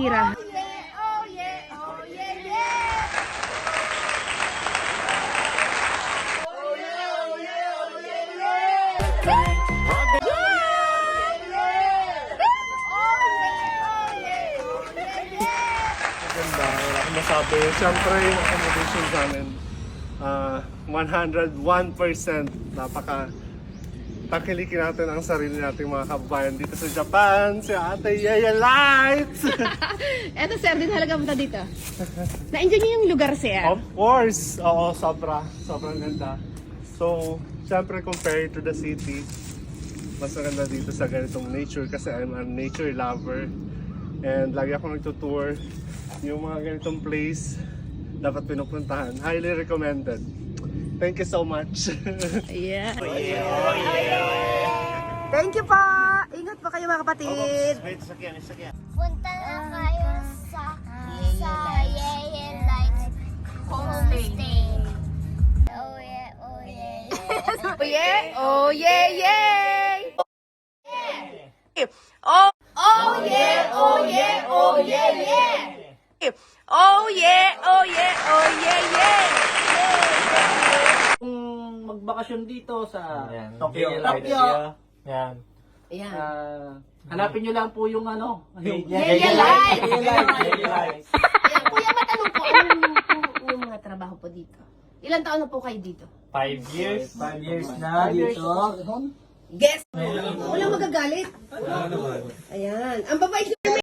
Tira. Maganda, wala akong masabi. Siyempre, yung accommodation sa amin, 101%. Takilikin natin ang sarili nating mga kababayan dito sa Japan. Si Ate Yaya Lights! Eto sir, din halaga punta dito. Na-enjoy niyo yung lugar sir? Of course! Oo, sobrang ganda. So, siyempre compared to the city, mas maganda dito sa ganitong nature kasi I'm a nature lover. And lagi ako nagtutour. Yung mga ganitong place, dapat pinupuntahan. Highly recommended. Thank you so much. Yeah. Thank you po. Ingat po kayo mga kapatid. Punta na kayo sa Yeye Lights Homestay. Oh yeah, oh yeah, yeah. Oh yeah, oh yeah, yeah. Oh, Oh yeah, oh yeah, oh yeah, yeah. oh yeah, oh yeah, oh yeah, yeah. Kung magbakasyon dito sa Tokyo. Yan. Ayan. hanapin nyo lang po yung Yaya Lights. Lights. Ayan, kuya, matanong po, ano yung mga trabaho po dito? Ilan taon na po kayo dito? 5 years. 5 years na dito. Guess. Walang magagalit. Ayan. Ang babait